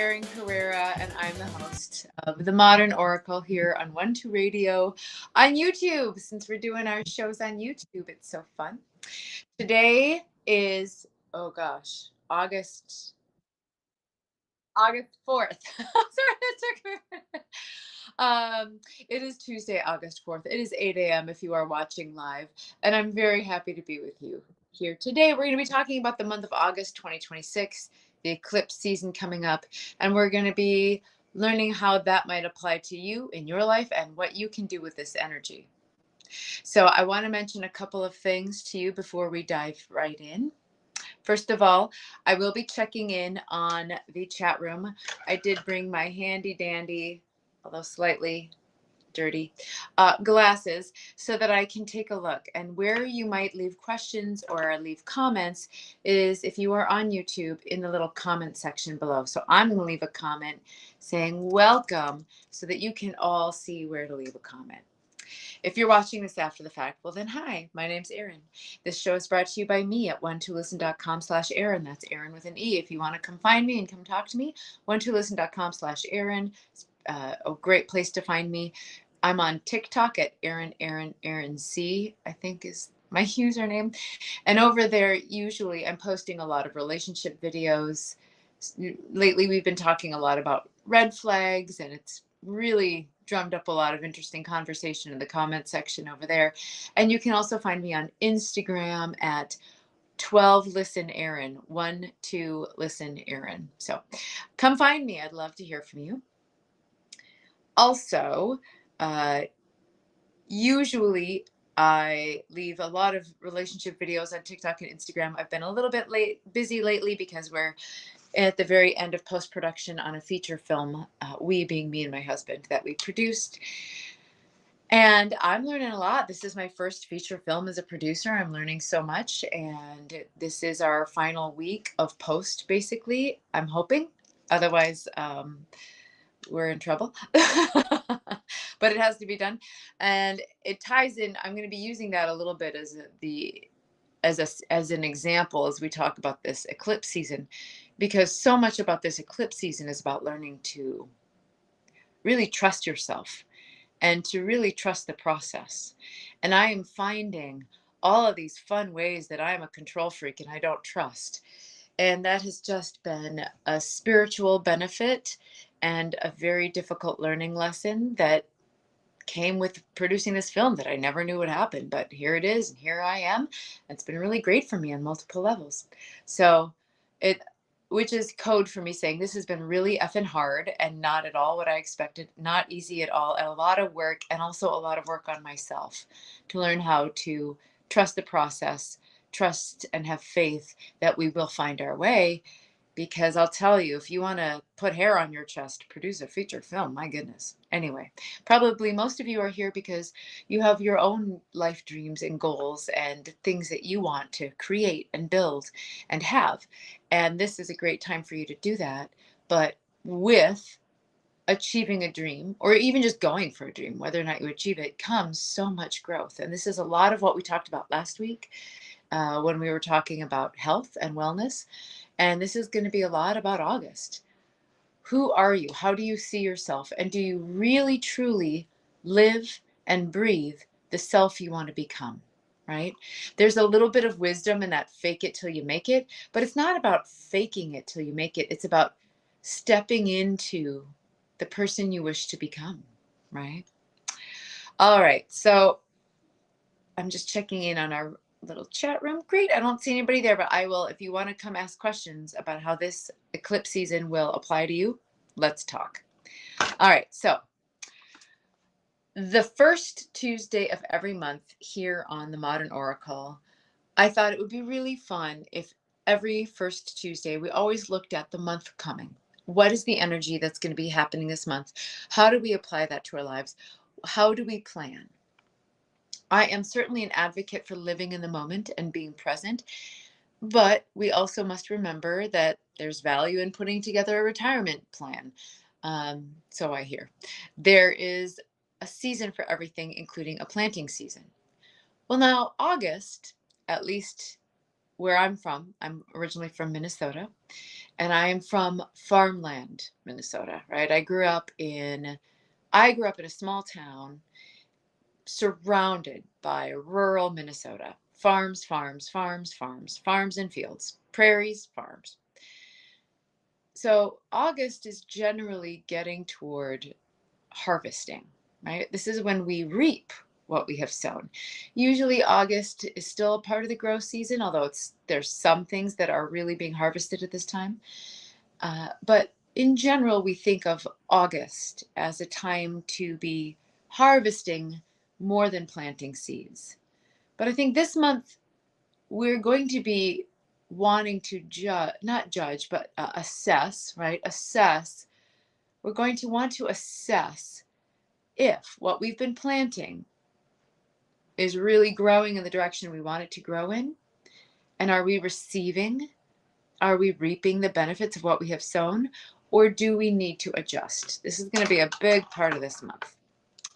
Erin Carrera, and I'm the host of the Modern Oracle here on 1-2 Radio on YouTube. Since we're doing our shows on YouTube, it's so fun. Today is, oh gosh, August 4th. Sorry, that took me. It is Tuesday, August 4th. It is 8 a.m. if you are watching live, and I'm very happy to be with you here today. We're going to be talking about the month of August 2026, the eclipse season coming up, and we're going to be learning how that might apply to you in your life and what you can do with this energy. So I want to mention a couple of things to you before we dive right in. First of all, I will be checking in on the chat room. I did bring my handy dandy, although slightly dirty, glasses so that I can take a look. And where you might leave questions or leave comments is if you are on YouTube in the little comment section below. So I'm going to leave a comment saying welcome so that you can all see where to leave a comment. If you're watching this after the fact, well then, hi, my name's Erin. This show is brought to you by me at 12listen.com/Erin. That's Erin with an E. If you want to come find me and come talk to me, 12listen.com/Erin. A great place to find me. I'm on TikTok at Erin C, I think is my username. And over there, usually I'm posting a lot of relationship videos. Lately, we've been talking a lot about red flags, and it's really drummed up a lot of interesting conversation in the comment section over there. And you can also find me on Instagram at 12listenerin, 12listenerin. So come find me. I'd love to hear from you. Also, usually I leave a lot of relationship videos on TikTok and Instagram. I've been a little bit busy lately because we're at the very end of post-production on a feature film, we being me and my husband, that we produced. And I'm learning a lot. This is my first feature film as a producer. I'm learning so much. And this is our final week of post, basically, I'm hoping. Otherwise, we're in trouble. But it has to be done. And it ties in. I'm going to be using that a little bit as an example as we talk about this eclipse season, because so much about this eclipse season is about learning to really trust yourself and to really trust the process. And I am finding all of these fun ways that I'm a control freak and I don't trust. And that has just been a spiritual benefit and a very difficult learning lesson that came with producing this film that I never knew would happen, but here it is, and here I am. It's been really great for me on multiple levels. So which is code for me saying this has been really effing hard and not at all what I expected, not easy at all, and a lot of work, and also a lot of work on myself to learn how to trust the process, trust and have faith that we will find our way. Because I'll tell you, if you want to put hair on your chest, produce a feature film, my goodness. Anyway, probably most of you are here because you have your own life dreams and goals and things that you want to create and build and have. And this is a great time for you to do that. But with achieving a dream, or even just going for a dream, whether or not you achieve it, comes so much growth. And this is a lot of what we talked about last week when we were talking about health and wellness. And this is going to be a lot about August. Who are you? How do you see yourself? And do you really, truly live and breathe the self you want to become, right? There's a little bit of wisdom in that fake it till you make it, but it's not about faking it till you make it. It's about stepping into the person you wish to become, right? All right. So I'm just checking in on our little chat room. Great. I don't see anybody there, but I will, if you want to come ask questions about how this eclipse season will apply to you, let's talk. All right. So the first Tuesday of every month here on the Modern Oracle, I thought it would be really fun if every first Tuesday we always looked at the month coming. What is the energy that's going to be happening this month? How do we apply that to our lives? How do we plan? I am certainly an advocate for living in the moment and being present, but we also must remember that there's value in putting together a retirement plan. So I hear. There is a season for everything, including a planting season. Well, now, August, at least where I'm from, I'm originally from Minnesota, and I am from farmland, Minnesota, right? I grew up in a small town surrounded by rural Minnesota. Farms, farms, farms, farms, farms and fields, prairies, farms. So August is generally getting toward harvesting, right? This is when we reap what we have sown. Usually August is still a part of the growth season, although there's some things that are really being harvested at this time. But in general, we think of August as a time to be harvesting more than planting seeds. But I think this month we're going to be wanting to not judge, but assess, right? Assess. We're going to want to assess if what we've been planting is really growing in the direction we want it to grow in. And are we reaping the benefits of what we have sown? Or do we need to adjust? This is going to be a big part of this month.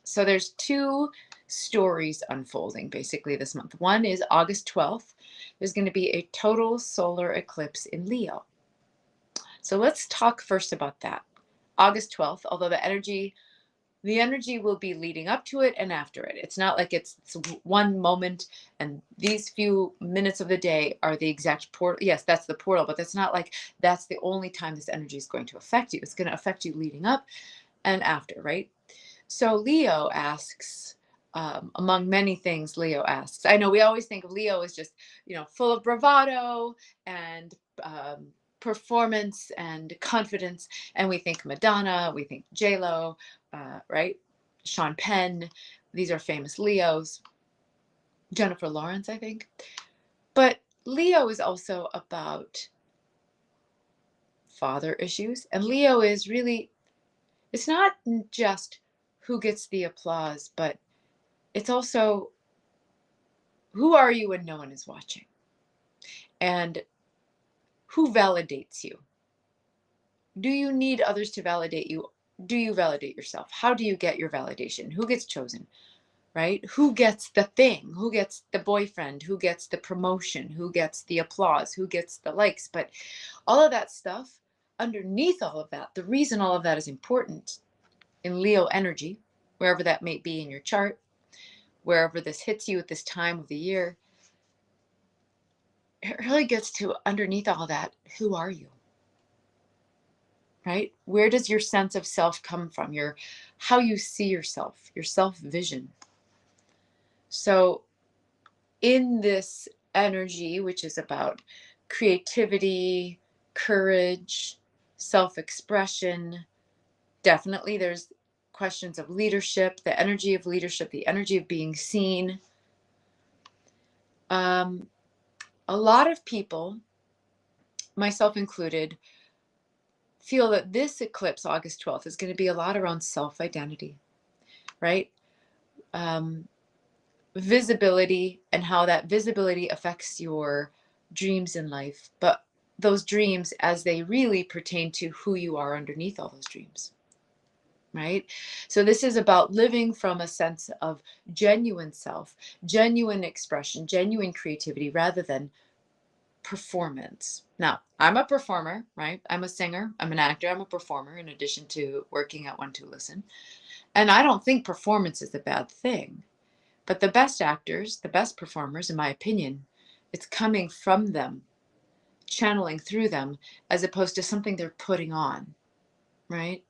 So there's two stories unfolding basically this month. One is August 12th. There's going to be a total solar eclipse in Leo. So let's talk first about that. August 12th, although the energy will be leading up to it and after it. It's not like it's one moment and these few minutes of the day are the exact portal. Yes, that's the portal, but that's not like that's the only time this energy is going to affect you. It's going to affect you leading up and after, right? So Leo asks, among many things, Leo asks. I know we always think of Leo as just, full of bravado and performance and confidence, and we think Madonna, we think J-Lo, right? Sean Penn. These are famous Leos. Jennifer Lawrence, I think. But Leo is also about father issues, and Leo is really, it's not just who gets the applause, but it's also who are you when no one is watching, and who validates you. Do you need others to validate you? Do you validate yourself? How do you get your validation? Who gets chosen, right? Who gets the thing? Who gets the boyfriend? Who gets the promotion? Who gets the applause? Who gets the likes? But all of that stuff, underneath all of that, the reason all of that is important in Leo energy, wherever that may be in your chart, wherever this hits you at this time of the year, it really gets to underneath all that, who are you? Right? Where does your sense of self come from? How you see yourself, your self-vision. So in this energy, which is about creativity, courage, self-expression, definitely there's questions of leadership, the energy of leadership, the energy of being seen. A lot of people, myself included, feel that this eclipse, August 12th, is going to be a lot around self-identity, right? Visibility and how that visibility affects your dreams in life, but those dreams as they really pertain to who you are underneath all those dreams, right? So this is about living from a sense of genuine self, genuine expression, genuine creativity, rather than performance. Now, I'm a performer, right? I'm a singer, I'm an actor, I'm a performer in addition to working at One Two Listen. And I don't think performance is a bad thing. But the best actors, the best performers, in my opinion, it's coming from them, channeling through them, as opposed to something they're putting on, right?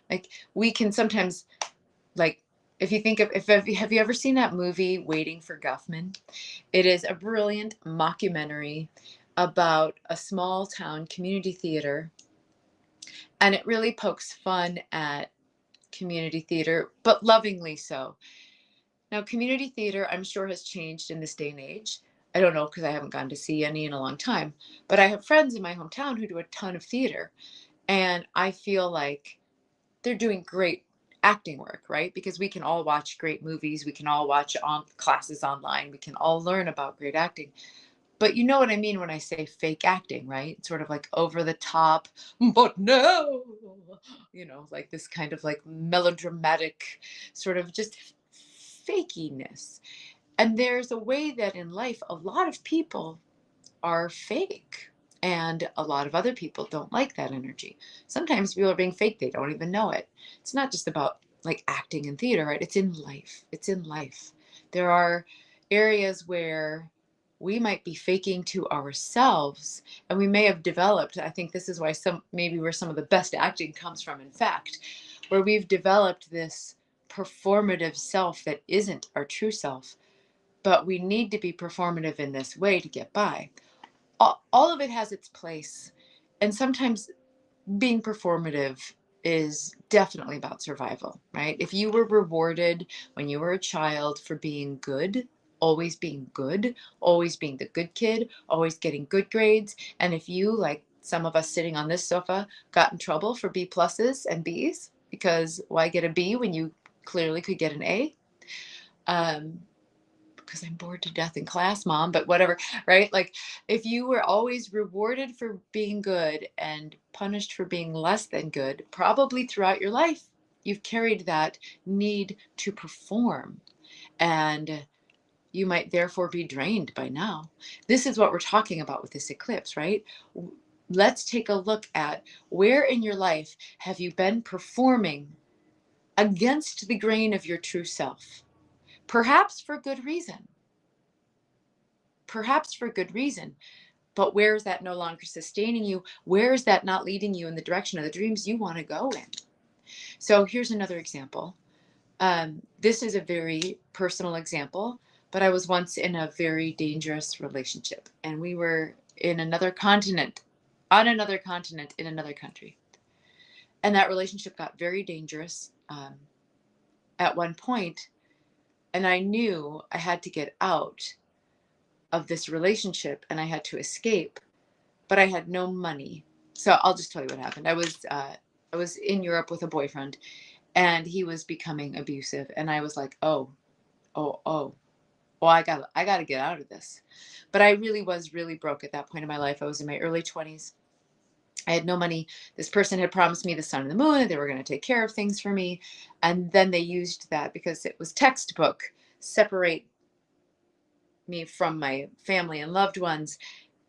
Like we can sometimes, like, if you think of, have you ever seen that movie, Waiting for Guffman? It is a brilliant mockumentary about a small town community theater. And it really pokes fun at community theater, but lovingly so. Now, community theater, I'm sure, has changed in this day and age. I don't know because I haven't gone to see any in a long time. But I have friends in my hometown who do a ton of theater. And I feel like they're doing great acting work, right? Because we can all watch great movies. We can all watch classes online. We can all learn about great acting. But you know what I mean when I say fake acting, right? It's sort of like over the top, but no, like this kind of like melodramatic sort of just fakiness. And there's a way that in life, a lot of people are fake. And a lot of other people don't like that energy. Sometimes people are being fake, they don't even know it. It's not just about like acting in theater, right? It's in life. It's in life. There are areas where we might be faking to ourselves, and we may have developed, I think this is why maybe where some of the best acting comes from, in fact, where we've developed this performative self that isn't our true self, but we need to be performative in this way to get by. All of it has its place, and sometimes being performative is definitely about survival, right? If you were rewarded when you were a child for being good, always being the good kid, always getting good grades, and if you, like some of us sitting on this sofa, got in trouble for B pluses and Bs, because why get a B when you clearly could get an A? Because I'm bored to death in class, mom, but whatever, right? Like, if you were always rewarded for being good and punished for being less than good, probably throughout your life, you've carried that need to perform. And you might therefore be drained by now. This is what we're talking about with this eclipse, right? Let's take a look at where in your life have you been performing against the grain of your true self? Perhaps for good reason. Perhaps for good reason. But where is that no longer sustaining you? Where is that not leading you in the direction of the dreams you want to go in? So here's another example. This is a very personal example, but I was once in a very dangerous relationship, and we were in another continent, on another continent, in another country. And that relationship got very dangerous at one point, and I knew I had to get out of this relationship and I had to escape, but I had no money. So I'll just tell you what happened. I was in Europe with a boyfriend, and he was becoming abusive, and I was like, oh, oh, well, I got to get out of this. But I really was really broke at that point in my life. I was in my early 20s. I had no money. This person had promised me the sun and the moon, and they were going to take care of things for me. And then they used that, because it was textbook, separate me from my family and loved ones,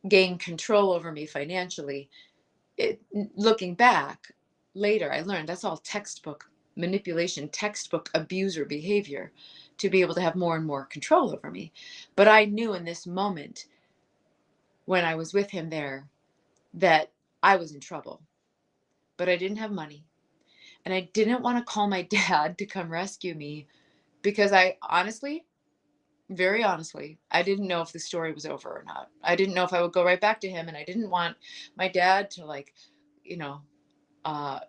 gain control over me financially. Looking back later, I learned that's all textbook manipulation, textbook abuser behavior, to be able to have more and more control over me. But I knew in this moment, when I was with him there, that I was in trouble. But I didn't have money. And I didn't want to call my dad to come rescue me, because I honestly, very honestly, I didn't know if the story was over or not. I didn't know if I would go right back to him. And I didn't want my dad to, like, you know, uh,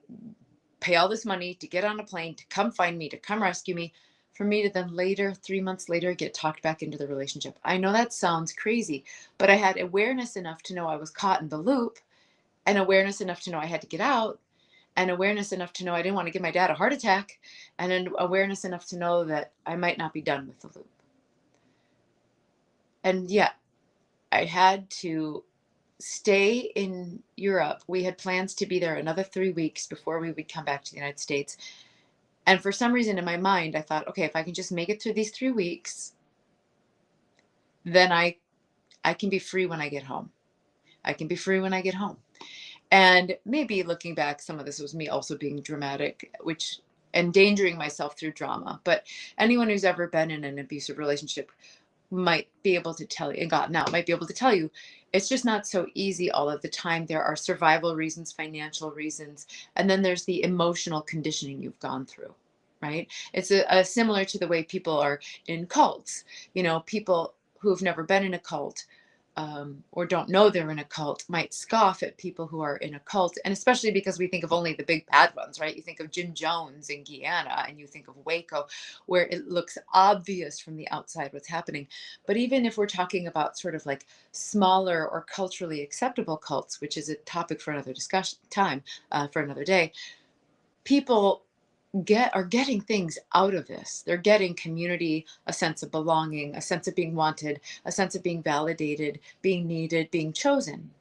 pay all this money to get on a plane, to come find me, to come rescue me, for me to then later, 3 months later, get talked back into the relationship. I know that sounds crazy, but I had awareness enough to know I was caught in the loop, and awareness enough to know I had to get out, and awareness enough to know I didn't want to give my dad a heart attack, and then awareness enough to know that I might not be done with the loop. And yet I had to stay in Europe. We had plans to be there another 3 weeks before we would come back to the United States. And for some reason in my mind, I thought, okay, if I can just make it through these 3 weeks, then I can be free when I get home. I can be free when I get home. And maybe looking back, some of this was me also being dramatic, which endangering myself through drama. But anyone who's ever been in an abusive relationship might be able to tell you, and gotten out might be able to tell you, it's just not so easy all of the time. There are survival reasons, financial reasons, and then there's the emotional conditioning you've gone through, right? It's a similar to the way people are in cults. People who've never been in a cult, or don't know they're in a cult, might scoff at people who are in a cult. And especially because we think of only the big bad ones, right? You think of Jim Jones in Guyana, and you think of Waco, where it looks obvious from the outside what's happening. But even if we're talking about sort of like smaller or culturally acceptable cults, which is a topic for another discussion time, for another day, people are getting things out of this. They're getting community, a sense of belonging, a sense of being wanted, a sense of being validated, being needed, being chosen,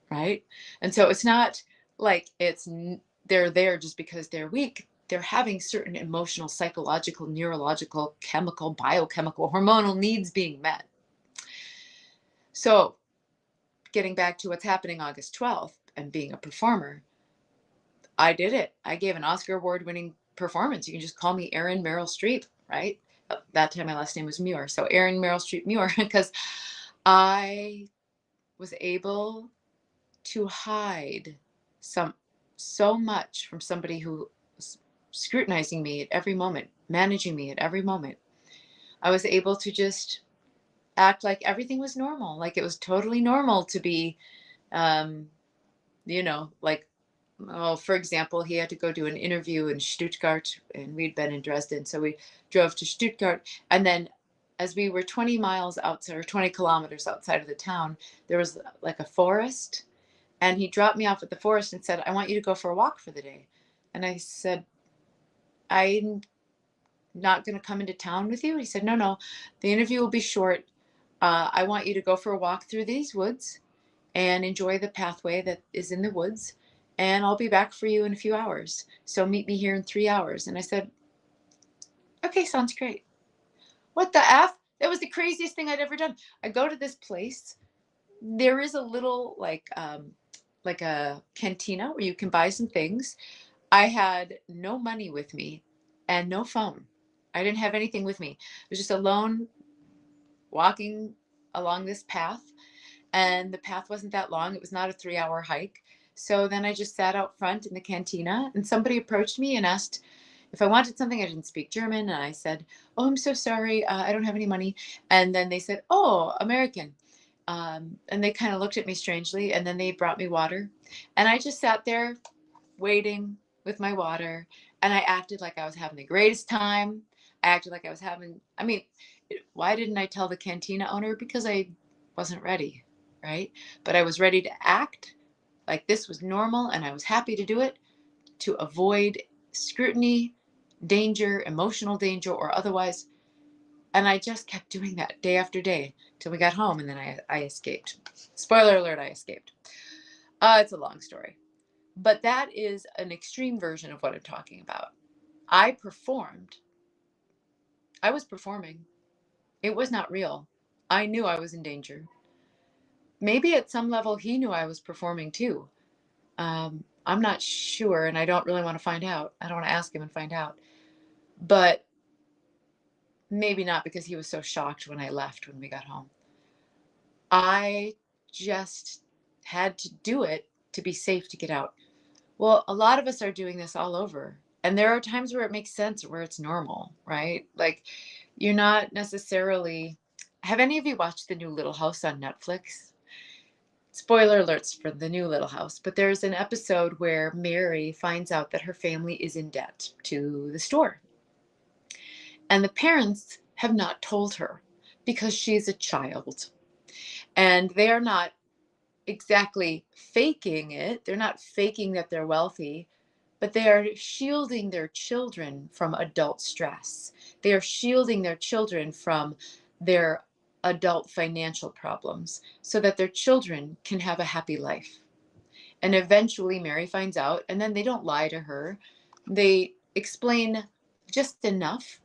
right? And so it's not like they're there just because they're weak. They're having certain emotional, psychological, neurological, chemical, biochemical, hormonal needs being met. So getting back to what's happening August 12th and being a performer, I did it. I gave an Oscar award winning performance. You can just call me Erin Meryl Streep, right? That time my last name was Muir. So Erin Meryl Streep Muir, because I was able to hide so much from somebody who was scrutinizing me at every moment, managing me at every moment. I was able to just act like everything was normal, like it was totally normal to be, um, like, oh, for example, he had to go do an interview in Stuttgart, and we'd been in Dresden. So we drove to Stuttgart. And then as we were 20 miles outside, or 20 kilometers outside of the town, there was like a forest. And he dropped me off at the forest and said, I want you to go for a walk for the day. And I said, I'm not going to come into town with you. He said, no, no, the interview will be short. I want you to go for a walk through these woods and enjoy the pathway that is in the woods. And I'll be back for you in a few hours. So meet me here in 3 hours. And I said, okay, sounds great. What the F? That was the craziest thing I'd ever done. I go to this place. There is a little like a cantina where you can buy some things. I had no money with me and no phone. I didn't have anything with me. I was just alone walking along this path, and the path wasn't that long. It was not a 3-hour hike. So then I just sat out front in the cantina, and somebody approached me and asked if I wanted something. I didn't speak German. And I said, oh, I'm so sorry. I don't have any money. And then they said, oh, American. And they kind of looked at me strangely, and then they brought me water. And I just sat there waiting with my water, and I acted like I was having the greatest time. I acted like I was having, I mean, why didn't I tell the cantina owner? Because I wasn't ready, right? But I was ready to act like this was normal, and I was happy to do it to avoid scrutiny, danger, emotional danger, or otherwise. And I just kept doing that day after day till we got home, and then I escaped. Spoiler alert, I escaped. It's a long story. But that is an extreme version of what I'm talking about. I performed. I was performing. It was not real. I knew I was in danger. Maybe at some level he knew I was performing too. I'm not sure, and I don't really want to find out. I don't want to ask him and find out. But maybe not, because he was so shocked when I left when we got home. I just had to do it to be safe to get out. Well, a lot of us are doing this all over. And there are times where it makes sense, where it's normal, right? Like, you're not necessarily. Have any of you watched the new Little House on Netflix? Spoiler alerts for the new Little House, but there's an episode where Mary finds out that her family is in debt to the store. And the parents have not told her because she's a child. And they are not exactly faking it. They're not faking that they're wealthy, but they are shielding their children from adult stress. They are shielding their children from their adult financial problems so that their children can have a happy life. And eventually Mary finds out, and then they don't lie to her. They explain just enough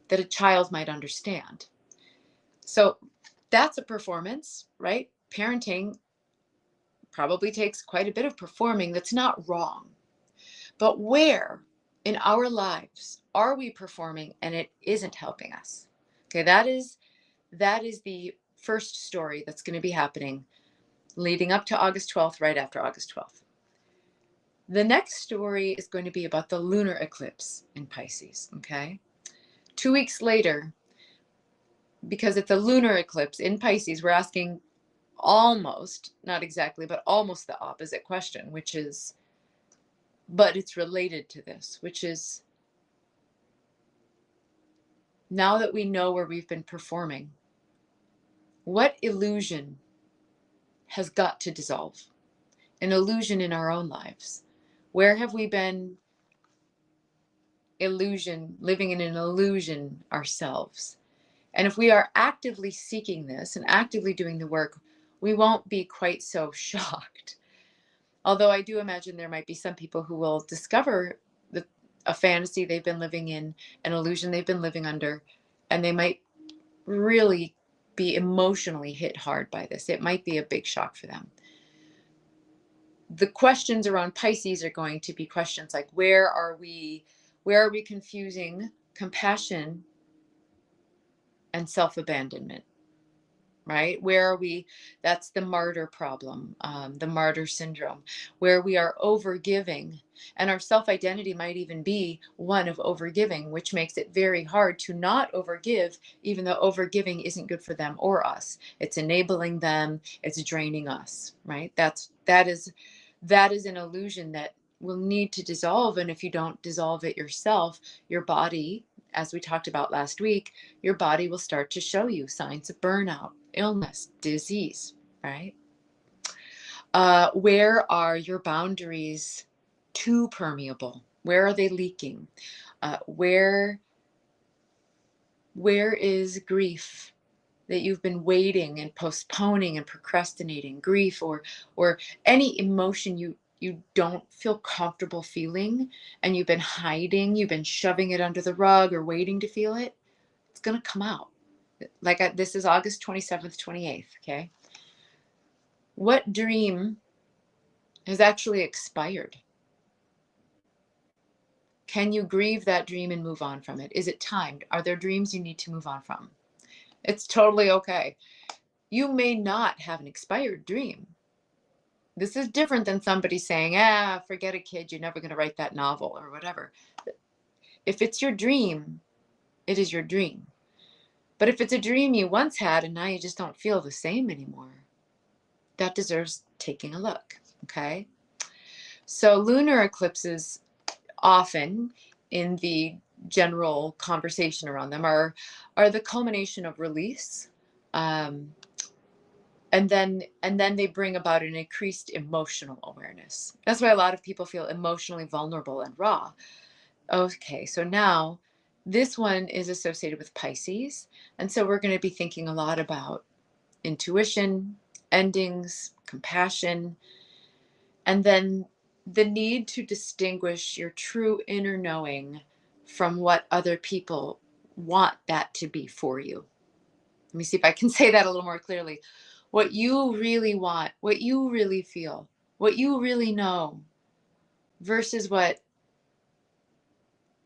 that a child might understand. So that's a performance, right? Parenting probably takes quite a bit of performing. That's not wrong. But where in our lives are we performing and it isn't helping us? Okay, that is the first story that's going to be happening leading up to August 12th, right after August 12th. The next story is going to be about the lunar eclipse in Pisces, okay? 2 weeks later, because it's a lunar eclipse in Pisces, we're asking almost, not exactly, but almost the opposite question, which is, but it's related to this, which is, now that we know where we've been performing, what illusion has got to dissolve? An illusion in our own lives. Where have we been living in an illusion ourselves? And if we are actively seeking this and actively doing the work, we won't be quite so shocked. Although I do imagine there might be some people who will discover a fantasy they've been living in, an illusion they've been living under, and they might really be emotionally hit hard by this. It might be a big shock for them. the questions around Pisces are going to be questions like, where are we confusing compassion and self-abandonment? Right? Where are we? That's the martyr problem, the martyr syndrome, where we are overgiving. And our self identity might even be one of overgiving, which makes it very hard to not overgive, even though overgiving isn't good for them or us. It's enabling them, it's draining us, right? That is an illusion that will need to dissolve. And if you don't dissolve it yourself, your body, as we talked about last week, your body will start to show you signs of burnout, illness, disease, right? Where are your boundaries too permeable? Where are they leaking? Where is grief that you've been waiting and postponing and procrastinating? Grief or any emotion you don't feel comfortable feeling, and you've been hiding, you've been shoving it under the rug or waiting to feel it. It's going to come out. This is August 27th, 28th, okay? What dream has actually expired? Can you grieve that dream and move on from it? Is it timed? Are there dreams you need to move on from? It's totally okay. You may not have an expired dream. This is different than somebody saying, forget it, kid, you're never going to write that novel or whatever. If it's your dream, it is your dream. But if it's a dream you once had and now you just don't feel the same anymore, that deserves taking a look, okay? So lunar eclipses, often in the general conversation around them, are the culmination of release, and then they bring about an increased emotional awareness. That's why a lot of people feel emotionally vulnerable and raw. Okay, so now this one is associated with Pisces, and so we're going to be thinking a lot about intuition, endings, compassion, and then the need to distinguish your true inner knowing from what other people want that to be for you. Let me see if I can say that a little more clearly. What you really want, what you really feel, what you really know, versus what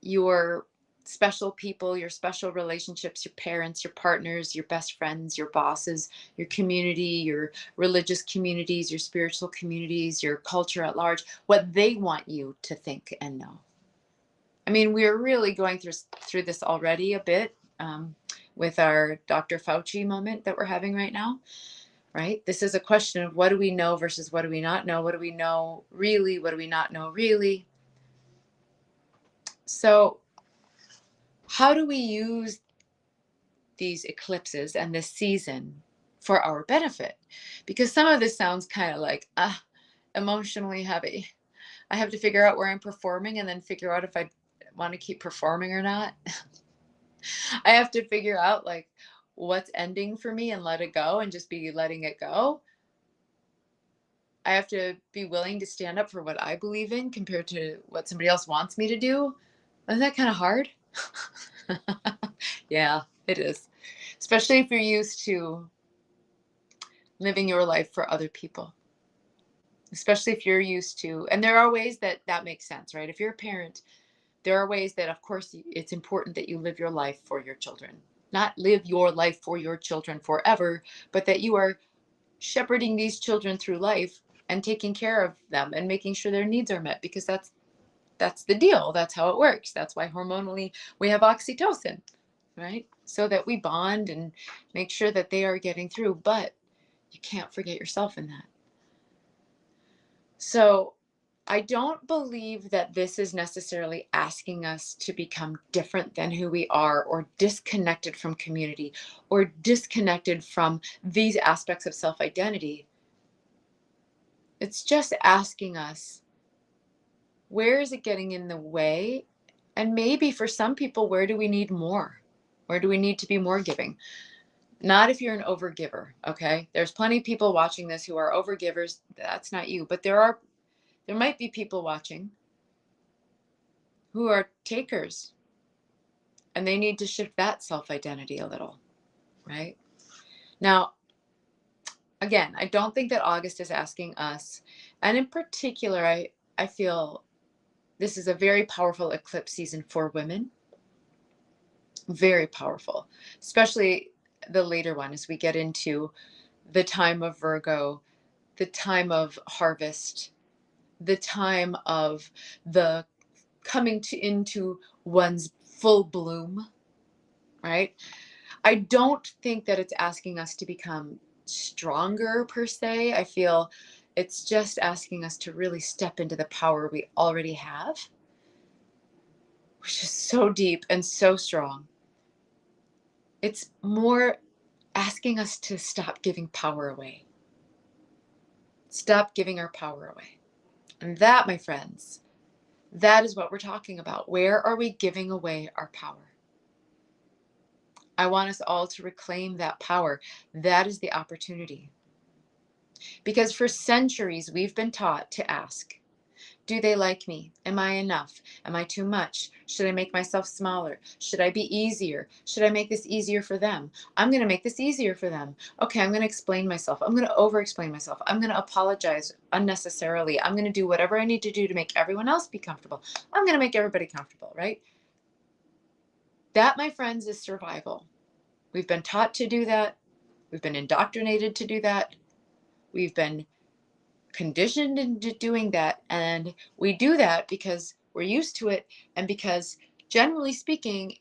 your special people, your special relationships, your parents, your partners, your best friends, your bosses, your community, your religious communities, your spiritual communities, your culture at large, what they want you to think and know. I mean, we're really going through this already a bit, with our Dr. Fauci moment that we're having right now, right? This is a question of what do we know versus what do we not know? What do we know really? What do we not know really? So how do we use these eclipses and this season for our benefit? Because some of this sounds kind of like emotionally heavy. I have to figure out where I'm performing and then figure out if I want to keep performing or not. I have to figure out like what's ending for me and let it go and just be letting it go. I have to be willing to stand up for what I believe in compared to what somebody else wants me to do. Isn't that kind of hard? Yeah, it is. Especially if you're used to living your life for other people. Especially if you're used to, and there are ways that makes sense, right? If you're a parent, there are ways that, of course, it's important that you live your life for your children. Not live your life for your children forever, but that you are shepherding these children through life and taking care of them and making sure their needs are met, because that's the deal. That's how it works. That's why hormonally we have oxytocin, right? So that we bond and make sure that they are getting through, but you can't forget yourself in that. So I don't believe that this is necessarily asking us to become different than who we are, or disconnected from community, or disconnected from these aspects of self-identity. It's just asking us, where is it getting in the way? And maybe for some people, where do we need more? Where do we need to be more giving? Not if you're an overgiver, okay? There's plenty of people watching this who are overgivers. That's not you. But there might be people watching who are takers, and they need to shift that self-identity a little, right? Now, again, I don't think that August is asking us, and in particular, I feel this is a very powerful eclipse season for women. Very powerful, especially the later one as we get into the time of Virgo, the time of harvest, the time of the coming into one's full bloom, right? I don't think that it's asking us to become stronger per se. I feel it's just asking us to really step into the power we already have, which is so deep and so strong. It's more asking us to stop giving power away. Stop giving our power away. And that, my friends, that is what we're talking about. Where are we giving away our power? I want us all to reclaim that power. That is the opportunity. Because for centuries, we've been taught to ask, do they like me? Am I enough? Am I too much? Should I make myself smaller? Should I be easier? Should I make this easier for them? I'm going to make this easier for them. Okay, I'm going to explain myself. I'm going to over-explain myself. I'm going to apologize unnecessarily. I'm going to do whatever I need to do to make everyone else be comfortable. I'm going to make everybody comfortable, right? That, my friends, is survival. We've been taught to do that. We've been indoctrinated to do that. We've been conditioned into doing that, and we do that because we're used to it, and because generally speaking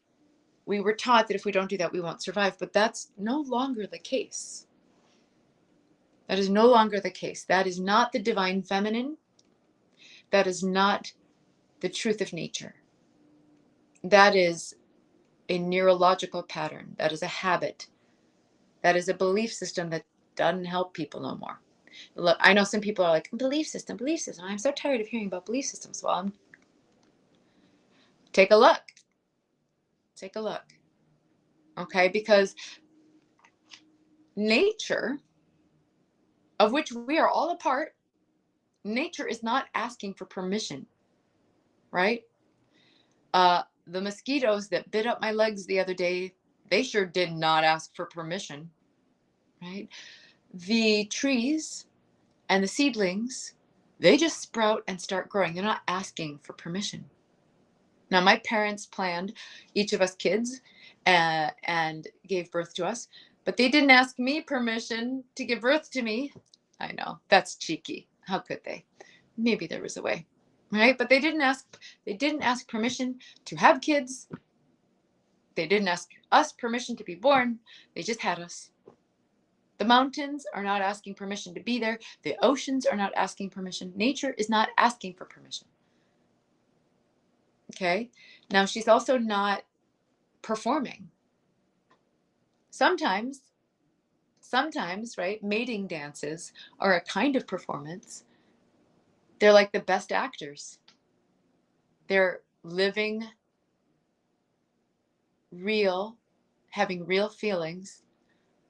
we were taught that if we don't do that we won't survive. But that's no longer the case. That is no longer the case. That is not the divine feminine. That is not the truth of nature. That is a neurological pattern. That is a habit. That is a belief system that doesn't help people no more. Look, I know some people are like, belief system, belief system. I'm so tired of hearing about belief systems. Well, take a look. Take a look. Okay, because nature, of which we are all a part, nature is not asking for permission, right? The mosquitoes that bit up my legs the other day, they sure did not ask for permission, right? The trees and the seedlings, they just sprout and start growing. They're not asking for permission. Now, my parents planned each of us kids and gave birth to us, but they didn't ask me permission to give birth to me. I know, that's cheeky. How could they? Maybe there was a way, right? But they didn't ask permission to have kids. They didn't ask us permission to be born. They just had us. The mountains are not asking permission to be there. The oceans are not asking permission. Nature is not asking for permission. Okay? Now, she's also not performing. Sometimes, right, mating dances are a kind of performance. They're like the best actors. They're living real, having real feelings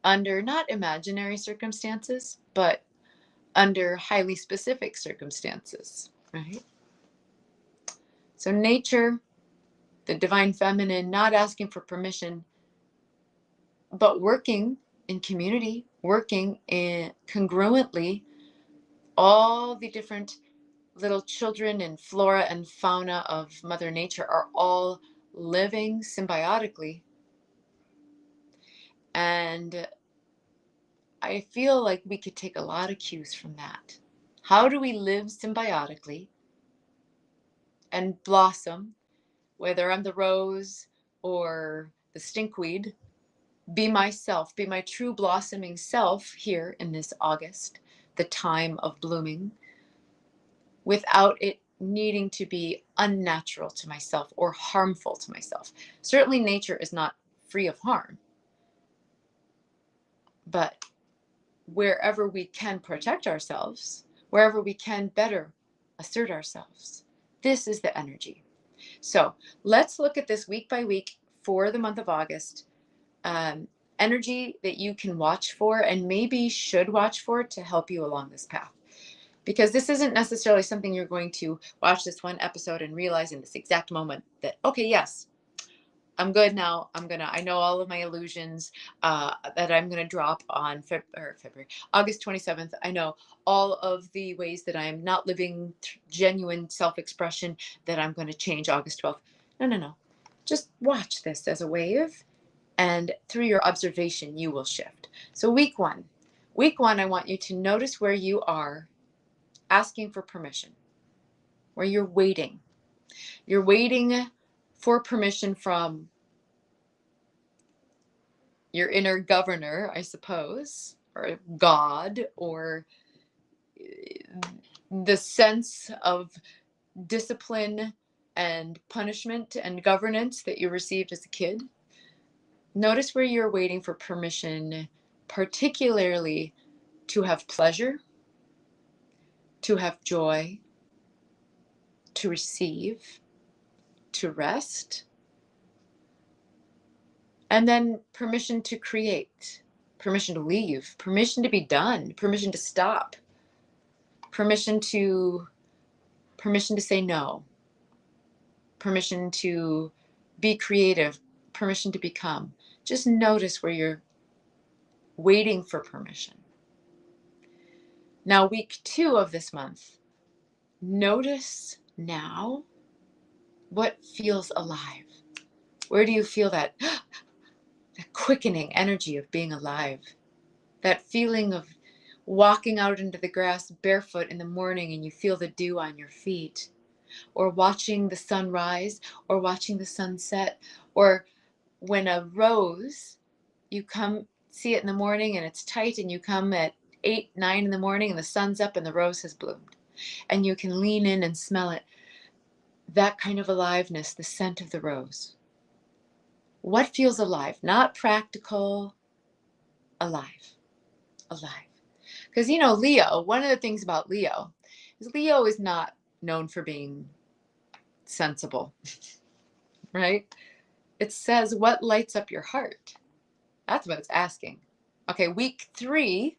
under not imaginary circumstances, but under highly specific circumstances, right? So nature, the divine feminine, not asking for permission, but working in community, working in congruently, all the different little children and flora and fauna of Mother Nature are all living symbiotically. And I feel like we could take a lot of cues from that. How do we live symbiotically and blossom, whether I'm the rose or the stinkweed? Be myself, be my true blossoming self here in this August, the time of blooming, without it needing to be unnatural to myself or harmful to myself. Certainly nature is not free of harm, but wherever we can protect ourselves, wherever we can better assert ourselves, this is the energy. So let's look at this week by week for the month of August. Energy that you can watch for and maybe should watch for to help you along this path. Because this isn't necessarily something you're going to watch this one episode and realize in this exact moment that, okay, yes, I'm good now. I know all of my illusions that I'm gonna drop on February, August 27th. I know all of the ways that I'm not living genuine self-expression that I'm going to change August 12th. No, no, no. Just watch this as a wave, and through your observation, you will shift. So week one, I want you to notice where you are asking for permission, where you're waiting. You're waiting for permission from your inner governor, I suppose, or God, or the sense of discipline and punishment and governance that you received as a kid. Notice where you're waiting for permission, particularly to have pleasure, to have joy, to receive, to rest, and then permission to create, permission to leave, permission to be done, permission to stop, permission to say no, permission to be creative, permission to become. Just notice where you're waiting for permission. Now, week 2 of this month, notice now what feels alive. Where do you feel that quickening energy of being alive? That feeling of walking out into the grass barefoot in the morning and you feel the dew on your feet, or watching the sun rise, or watching the sun set, or when a rose, you come see it in the morning and it's tight, and you come at 8, 9 in the morning and the sun's up and the rose has bloomed, and you can lean in and smell it. That kind of aliveness, the scent of the rose. What feels alive? Not practical, alive. Alive. Because, Leo, one of the things about Leo is not known for being sensible, right? It says, what lights up your heart? That's what it's asking. Okay, week 3,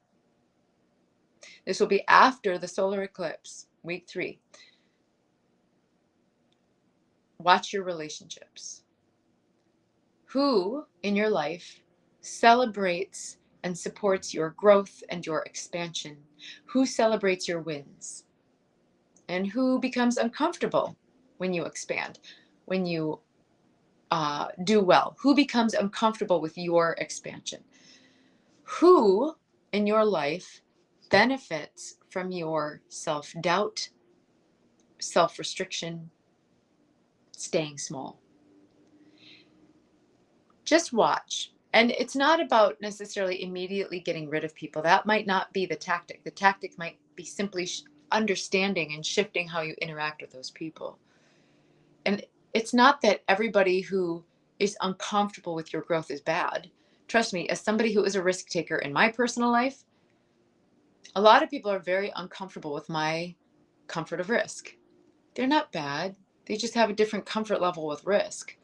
this will be after the solar eclipse, week 3. Watch your relationships. Who in your life celebrates and supports your growth and your expansion? Who celebrates your wins? And who becomes uncomfortable when you expand, when you do well? Who becomes uncomfortable with your expansion? Who in your life benefits from your self-doubt, self-restriction, staying small? Just watch. And it's not about necessarily immediately getting rid of people. That might not be the tactic. The tactic might be simply understanding and shifting how you interact with those people. And it's not that everybody who is uncomfortable with your growth is bad. Trust me, as somebody who is a risk taker in my personal life, a lot of people are very uncomfortable with my comfort of risk. They're not bad. They just have a different comfort level with risk.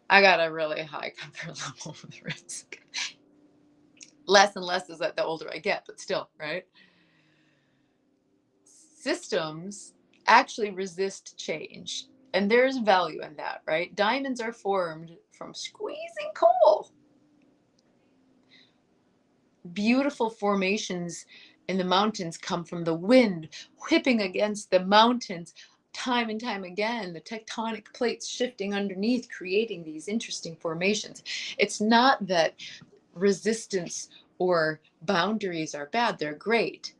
I got a really high comfort level with risk. Less and less as the older I get, but still, right? Systems actually resist change, and there's value in that, right? Diamonds are formed from squeezing coal. Beautiful formations in the mountains come from the wind whipping against the mountains time and time again, the tectonic plates shifting underneath, creating these interesting formations. It's not that resistance or boundaries are bad, they're great.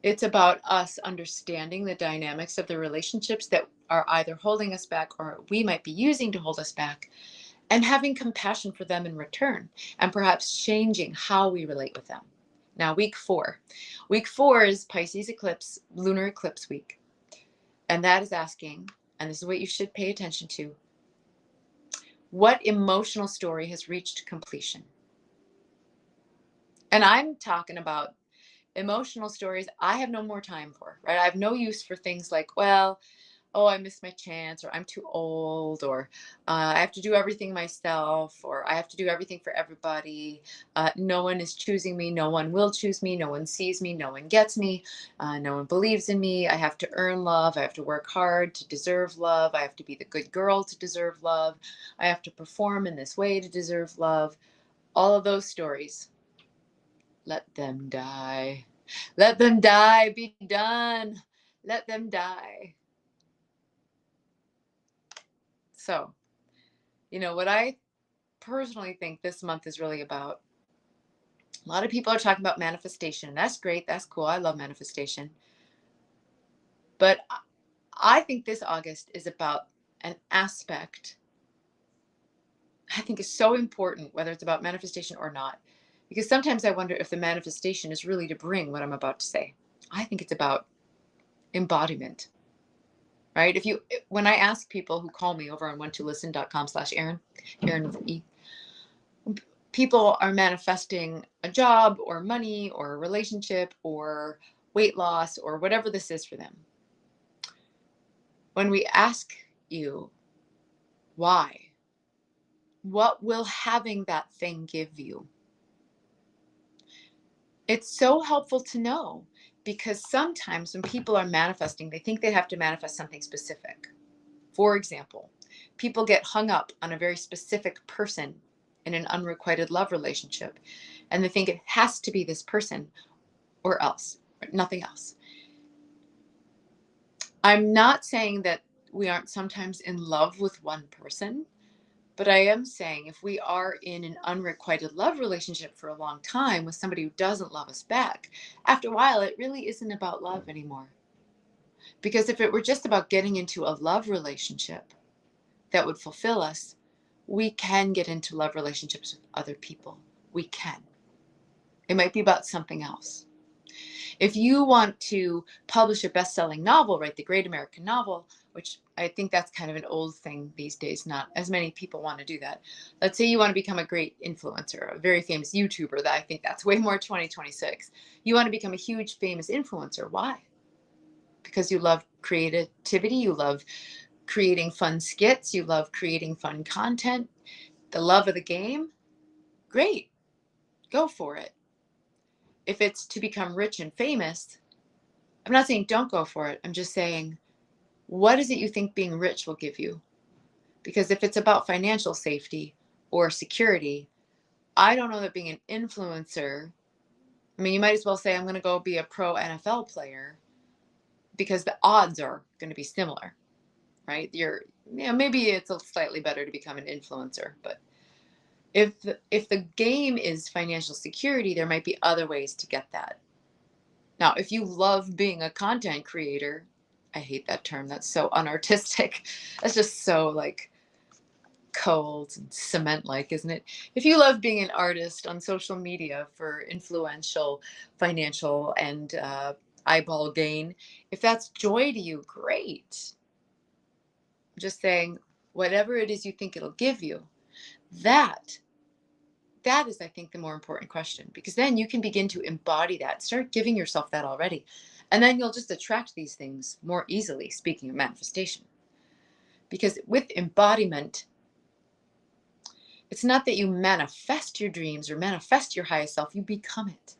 It's about us understanding the dynamics of the relationships that are either holding us back or we might be using to hold us back, and having compassion for them in return, and perhaps changing how we relate with them. Now, week 4. Week 4 is Pisces eclipse, lunar eclipse week. And that is asking, and this is what you should pay attention to, what emotional story has reached completion? And I'm talking about emotional stories I have no more time for, right? I have no use for things like, well, oh, I missed my chance, or I'm too old, or I have to do everything myself, or I have to do everything for everybody. No one is choosing me. No one will choose me. No one sees me. No one gets me. No one believes in me. I have to earn love. I have to work hard to deserve love. I have to be the good girl to deserve love. I have to perform in this way to deserve love. All of those stories, let them die. Let them die. Be done. Let them die. So, what I personally think this month is really about, a lot of people are talking about manifestation. That's great. That's cool. I love manifestation. But I think this August is about an aspect I think is so important, whether it's about manifestation or not. Because sometimes I wonder if the manifestation is really to bring what I'm about to say. I think it's about embodiment, right? When I ask people who call me over on one2listen.com/Erin, Erin with E, people are manifesting a job or money or a relationship or weight loss or whatever this is for them. When we ask you why, what will having that thing give you? It's so helpful to know, because sometimes when people are manifesting, they think they have to manifest something specific. For example, people get hung up on a very specific person in an unrequited love relationship, and they think it has to be this person or else, or nothing else. I'm not saying that we aren't sometimes in love with one person, but I am saying if we are in an unrequited love relationship for a long time with somebody who doesn't love us back, after a while, it really isn't about love anymore. Because if it were just about getting into a love relationship that would fulfill us, we can get into love relationships with other people. We can. It might be about something else. If you want to publish a best-selling novel, write the great American novel, which I think that's kind of an old thing these days, not as many people want to do that. Let's say you want to become a great influencer, a very famous YouTuber. That I think that's way more 2026. You want to become a huge famous influencer. Why? Because you love creativity, you love creating fun skits, you love creating fun content, the love of the game. Great. Go for it. If it's to become rich and famous, I'm not saying don't go for it. I'm just saying, what is it you think being rich will give you? Because if it's about financial safety or security, I don't know that being an influencer, I mean, you might as well say, I'm going to go be a pro NFL player, because the odds are going to be similar, right? Maybe it's slightly better to become an influencer, but if the game is financial security, there might be other ways to get that. Now, if you love being a content creator, I hate that term. That's so unartistic. That's just so like cold and cement-like, isn't it? If you love being an artist on social media for influential financial and eyeball gain, if that's joy to you, great. I'm just saying, whatever it is you think it'll give you, that is, I think, the more important question, because then you can begin to embody that, start giving yourself that already. And then you'll just attract these things more easily, speaking of manifestation. Because with embodiment, it's not that you manifest your dreams or manifest your highest self, you become it.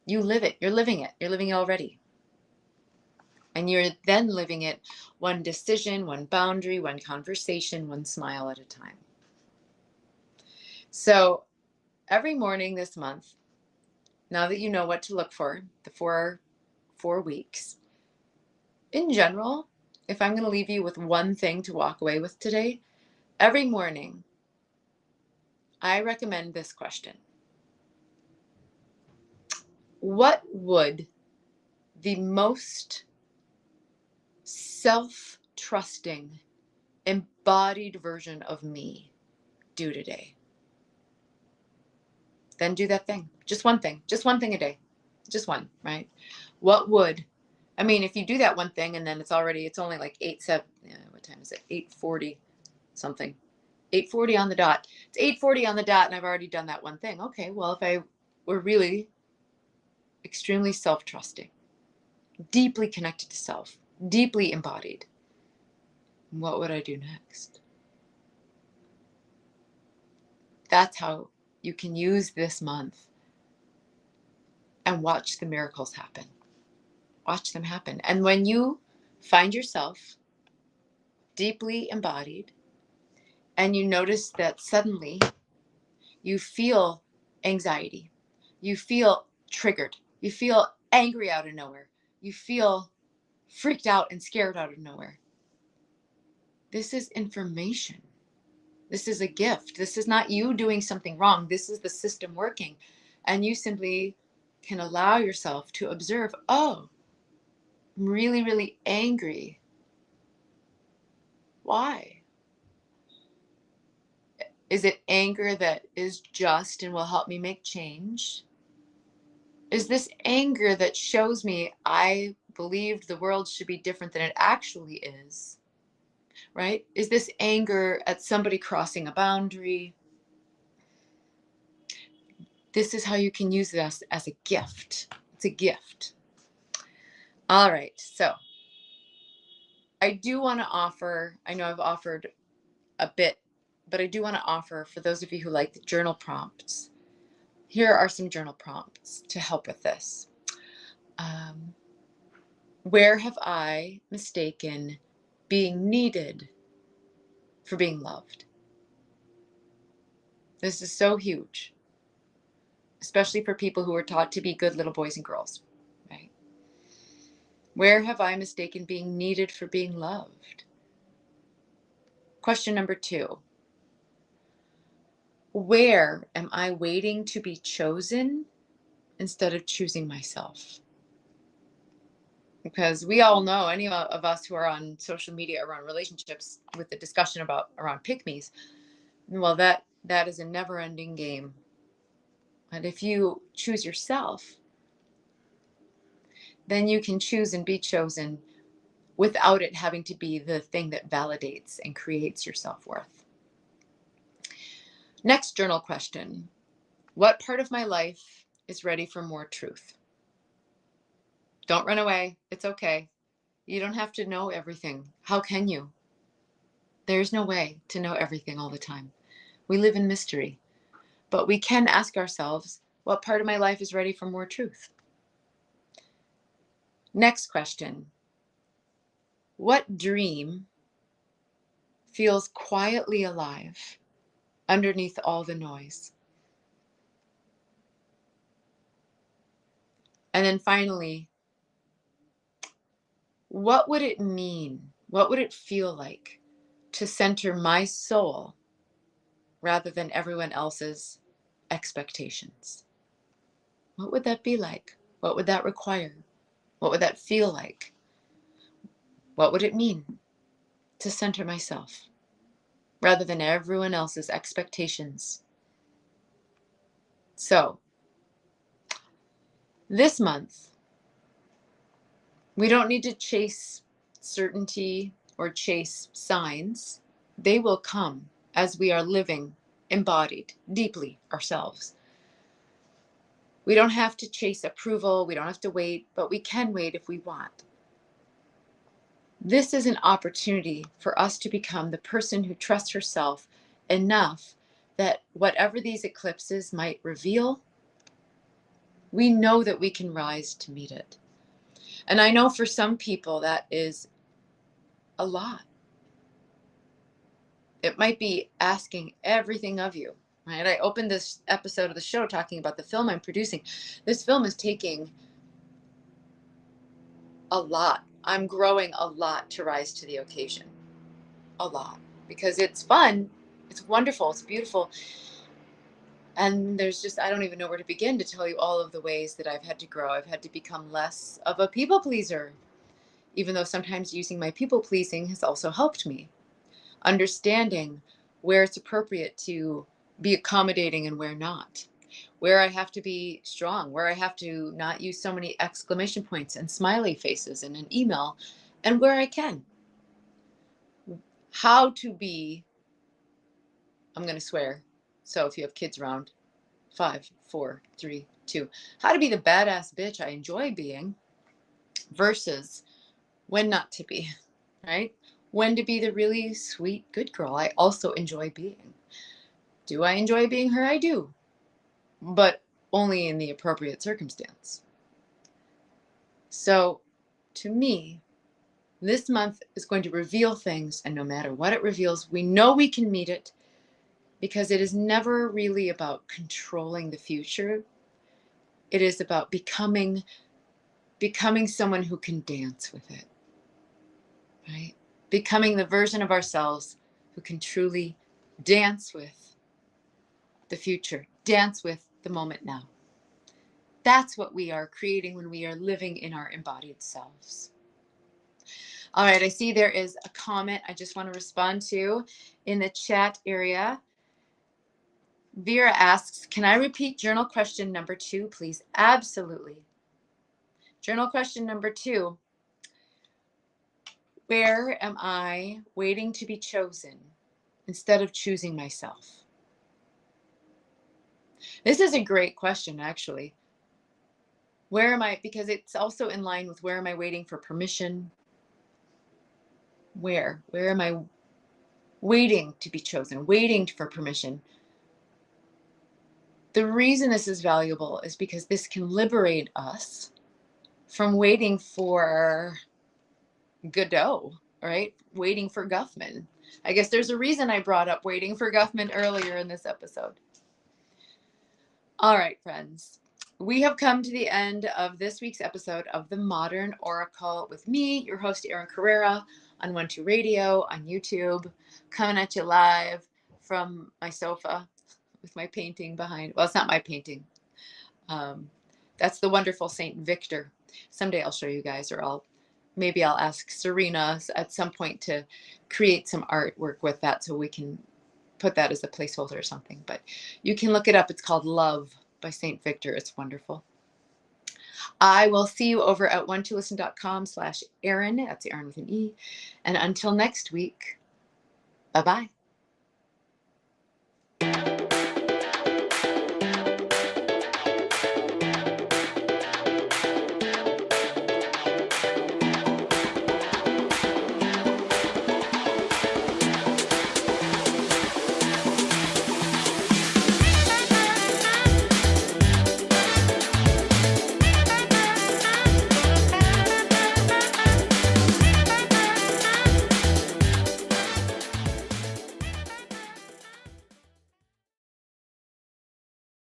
You live it. You're living it. You're living it already. And you're then living it one decision, one boundary, one conversation, one smile at a time. So every morning this month, now that you know what to look for, the four weeks, in general, if I'm going to leave you with one thing to walk away with today, every morning, I recommend this question. What would the most self-trusting, embodied version of me do today? Then do that thing. Just one thing a day. Just one, right? What would, I mean, if you do that one thing and then it's only like 7, what time is it? 8:40 something. 8:40 on the dot. It's 8:40 on the dot and I've already done that one thing. Okay, well, if I were really extremely self-trusting, deeply connected to self, deeply embodied, What would I do next? That's how you can use this month and watch the miracles happen. Watch them happen. And when you find yourself deeply embodied and you notice that suddenly you feel anxiety, you feel triggered, you feel angry out of nowhere, you feel freaked out and scared out of nowhere. This is information. This is a gift. This is not you doing something wrong. This is the system working. And you simply can allow yourself to observe, oh, I'm really, really angry. Why? Is it anger that is just and will help me make change? Is this anger that shows me I believed the world should be different than it actually is? Right? Is this anger at somebody crossing a boundary? This is how you can use this as a gift. It's a gift. All right. So I do want to offer, I know I've offered a bit, but I do want to offer for those of you who like the journal prompts. Here are some journal prompts to help with this. Where have I mistaken being needed for being loved? This is so huge, especially for people who are taught to be good little boys and girls, right? Where have I mistaken being needed for being loved? Question number 2. Where am I waiting to be chosen instead of choosing myself? Because we all know, any of us who are on social media around relationships with the discussion about around pick-me's, well, that is a never-ending game. And if you choose yourself, then you can choose and be chosen without it having to be the thing that validates and creates your self-worth. Next journal question. What part of my life is ready for more truth? Don't run away. It's okay. You don't have to know everything. How can you? There's no way to know everything all the time. We live in mystery. But we can ask ourselves, what part of my life is ready for more truth? Next question. What dream feels quietly alive underneath all the noise? And then finally, what would it mean? What would it feel like to center my soul rather than everyone else's expectations? What would that be like? What would that require? What would that feel like? What would it mean to center myself rather than everyone else's expectations? So, this month, we don't need to chase certainty or chase signs. They will come as we are living embodied deeply ourselves. We don't have to chase approval. We don't have to wait, but we can wait if we want. This is an opportunity for us to become the person who trusts herself enough that whatever these eclipses might reveal, we know that we can rise to meet it. And I know for some people that is a lot. It might be asking everything of you, right? I opened this episode of the show talking about the film I'm producing. This film is taking a lot. I'm growing a lot to rise to the occasion. A lot. Because it's fun. It's wonderful. It's beautiful. And there's just, I don't even know where to begin to tell you all of the ways that I've had to grow. I've had to become less of a people pleaser, even though sometimes using my people pleasing has also helped me. Understanding where it's appropriate to be accommodating and where not. Where I have to be strong, where I have to not use so many exclamation points and smiley faces in an email, and where I can. How to be, I'm going to swear, so if you have kids around, 5, 4, 3, 2, how to be the badass bitch I enjoy being versus when not to be, right? when to be the really sweet, good girl I also enjoy being. Do I enjoy being her? I do, but only in the appropriate circumstance. So to me, this month is going to reveal things, and no matter what it reveals, we know we can meet it, because it is never really about controlling the future. It is about becoming someone who can dance with it, right? Becoming the version of ourselves who can truly dance with the future, dance with the moment now. That's what we are creating when we are living in our embodied selves. All right, I see there is a comment I just want to respond to in the chat area. Vera asks, can I repeat journal question number 2, please? Absolutely. Journal question number 2. Where am I waiting to be chosen instead of choosing myself? This is a great question, actually. Where am I? Because it's also in line with where am I waiting for permission? Where am I waiting to be chosen, waiting for permission? The reason this is valuable is because this can liberate us from waiting for Godot, right? Waiting for Guffman. I guess there's a reason I brought up waiting for Guffman earlier in this episode. All right, friends. We have come to the end of this week's episode of The Modern Oracle with me, your host, Erin Carrera, on 12 Radio, on YouTube, coming at you live from my sofa with my painting behind. Well, it's not my painting. That's the wonderful Saint Victor. Someday I'll show you guys, or maybe I'll ask Serena at some point to create some artwork with that so we can put that as a placeholder or something. But you can look it up. It's called Love by Saint Victor. It's wonderful. I will see you over at one2listen.com/Erin. That's Erin with an E. And until next week, bye-bye.